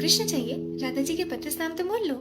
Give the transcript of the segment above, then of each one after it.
कृष्ण चाहिए, राधा जी के 32 नाम तो बोल लो।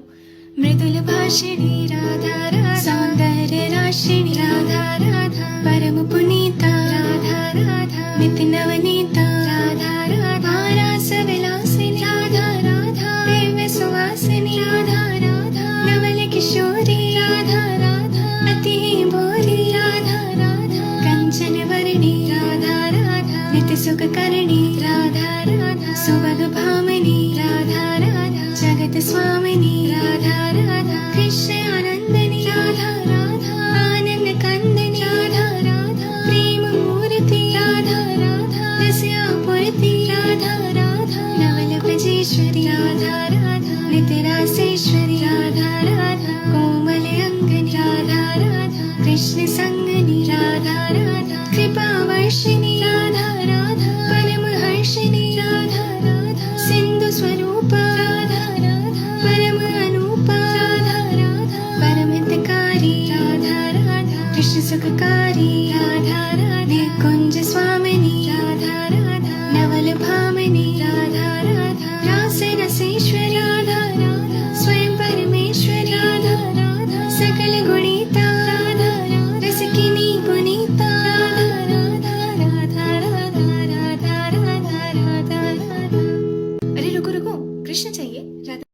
मृदुल भाषिणी राधा राधा, सौंदर्य राशिणी राधा राधा, परम पुनीता राधा राधा, नित्य नवनीता राधा राधा, रास विलासिनी राधा राधा, दिव्य सुवासिनी राधा राधा, नवल किशोरी राधा राधा, अति भोली राधा राधा, कंचन वर्णी राधा राधा, नित्य सुख करणी राधा राधा, सुभग भामिनी राधा राधा, जगत स्वामिनी राधा राधा, कृष्ण आनंदनी राधा राधा, आनंद कंदनी राधा राधा, प्रेम मूर्ति राधा राधा, रस्या पूर्ति राधा राधा, नवल ब्रजेश्वरी राधा राधा, नित्य रासेश्वरी राधा राधा, कोमल अंगनी राधा राधा, कृष्ण संगनी राधा राधा, कृपा वर्षिणी राधा राधा, परम हर्षिणी राधा राधा, सिंधु स्वरूप राधा राधा, परम अनूपा राधा राधा, परम हितकारी राधा राधा, कृष्ण सुखकारी राधा राधा, कुंज स्वामिनी राधा राधा, नवल भामिनी राधा राधा, रास रसेश्वरी